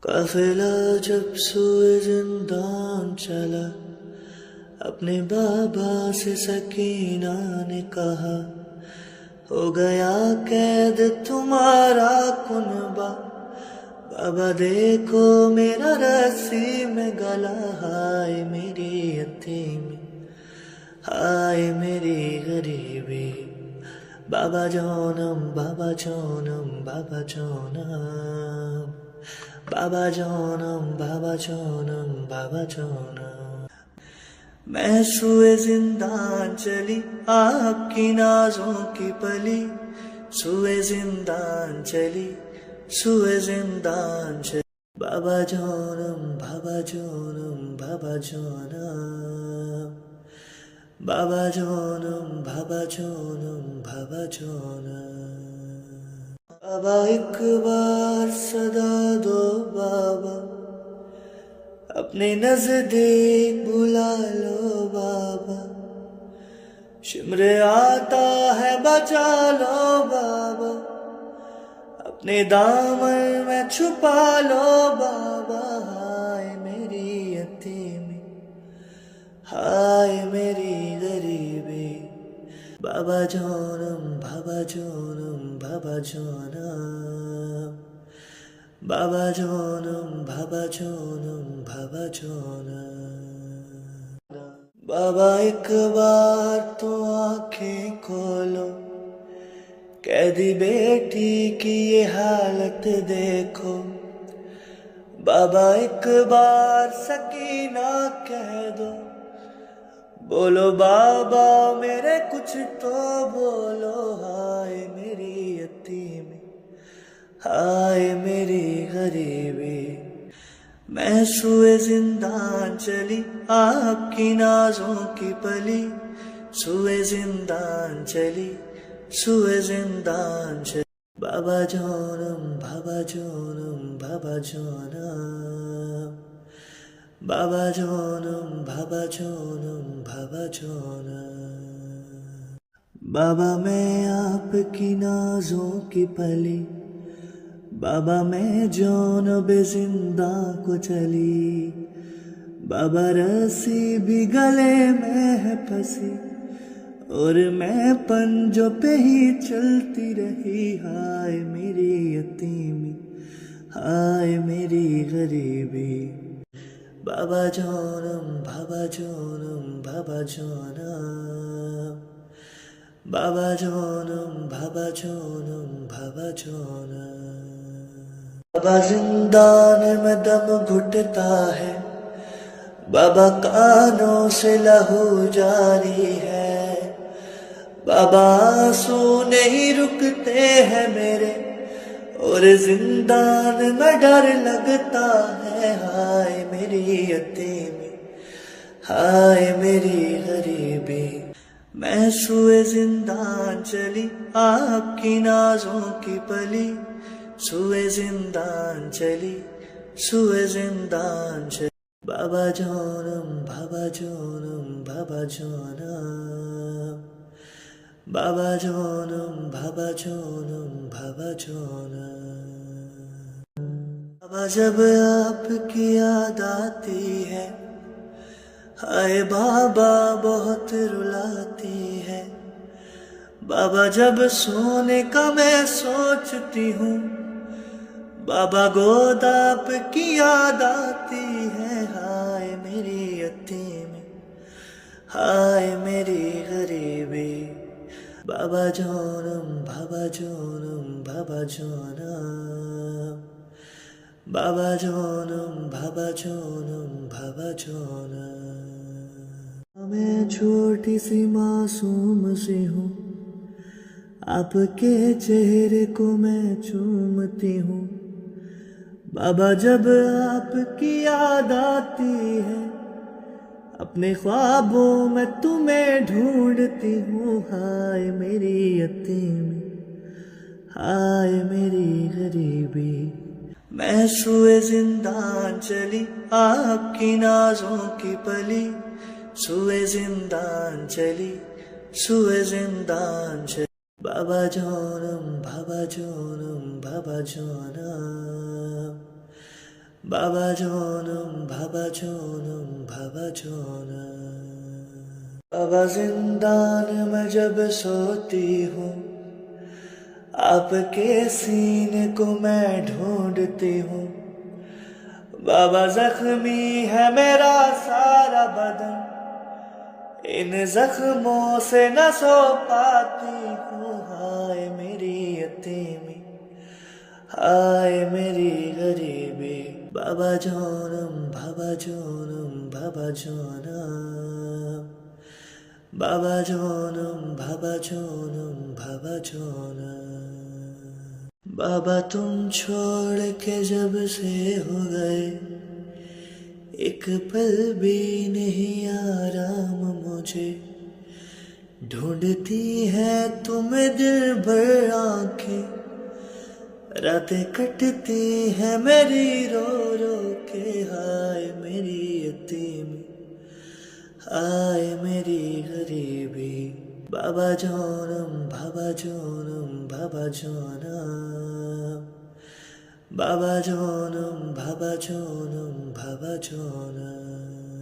काफिला जब सुए जिंदान चला, अपने बाबा से सकीना ने कहा, हो गया कैद तुम्हारा कुनबा। बाबा देखो मेरा रस्सी में गला, हाय मेरी यतीमी, हाय मेरी गरीबी। बाबा जोनम, बाबा जोनम, बाबा जोनम, बाबा जोनम, बाबा जोनम, बाबा जोनम। मैं सुए जिंदान चली, आपकी नाजों की पली। सुए जिंदान चली, सुए जिंदान चली। बाबा जोनम, बाबा जोनम, बाबा जोनम, बाबा जोनम, बाबा जोनम, बाबा जोनम। बाबा एक बार सदा दो बाबा, अपने नजदीक बुला लो बाबा। शिमरे आता है बचा लो बाबा, अपने दामन में छुपा लो बाबा। हाय मेरी यतीमी, हाय मेरी गरीबी। बाबा जोनम, बाबा जोनम, बाबा जोनम, बाबा जोनम, बाबा जोनम, बाबा जोनम। बाबा एक बार तो आंखें खोलो, कैदी बेटी की ये हालत देखो। बाबा एक बार सकीना कह दो, बोलो बाबा मेरे कुछ तो बोलो। हाय मेरी यतीमी, हाय मेरी गरीबी। मैं सुए जिंदान चली, आपकी नाजों की पली। सुए जिंदान चली, सुए जिंदान चली। बाबा जोनम, बाबा जोनम, बाबा जोनम, बाबा जोनम, बाबा जोनम, बाबा जोनम। बाबा मैं आपकी नाजों की पली, बाबा मैं जौन बेजिंदा को चली। बाबा रस्सी भी गले में है फंसी, और मैं पंजों पे ही चलती रही। हाय मेरी यतीमी, हाय मेरी गरीबी। बाबा जोनम, बाबा जोनम, बाबा जोनम, बाबा जोनम, बाबा जोनम, बाबा जोनम। बाबा जिंदान में दम घुटता है, बाबा कानों से लहू जारी है। बाबा आंसू नहीं रुकते हैं मेरे, और जिंदान में डर लगता है। हाय मेरी यतीमी, हाय मेरी गरीबी। मैं सुए जिंदान चली, आपकी नाजों की पली। सुए जिंदान चली, सुए जिंदान चली। बाबा जोनम, बाबा जोनम, बाबा जोनम, बाबा जोनम, बाबा जोनम, बाबा जोनम। बाबा जब आपकी याद आती है, हाय बाबा बहुत रुलाती है। बाबा जब सोने का मैं सोचती हूँ, बाबा गोद आपकी याद आती है। हाय मेरी यतीमी, हाय मेरी गरीबी। बाबा जोनम, बाबा जोनम, बाबा जोनम, बाबा जोनम, बाबा जोनम, बाबा जोनम। मैं छोटी सी मासूम सी हूँ, आपके चेहरे को मैं चूमती हूँ। बाबा जब आपकी याद आती है, अपने ख्वाबों में तुम्हें ढूंढती हूँ। हाय मेरी यतीमी, हाय मेरी गरीबी। मैं सुए जिंदान चली, आपकी नाजों की पली। सुए जिंदान चली, सुए जिंदान चली। बाबा जोनम, बाबा जोनम, बाबा जोनम, बाबा जोनम बाबा जोनम बाबा जोनम। बाबा जिंदान में जब सोती हूँ आपके सीने को मैं ढूंढती हूँ। बाबा जख्मी है मेरा सारा बदन, इन जख्मों से न सो पाती हूँ। हाय मेरी यतीमी, हाय मेरी गरीबी। बाबा जोनम बाबा जोनम बाबा जोनम, बाबा जोनम बाबा जोनम बाबा जोनम। बाबा तुम छोड़ के जब से हो गए, एक पल भी नहीं आराम मुझे। ढूंढती है तुम्हें दिल भर आंखें, रातें कटती है मेरी रो रो के। हाय मेरी यतीमी, हाय मेरी गरीबी। बाबा जोनम बाबा जोनम बाबा जोनम, बाबा जोनम बाबा जोनम बाबा जोनम।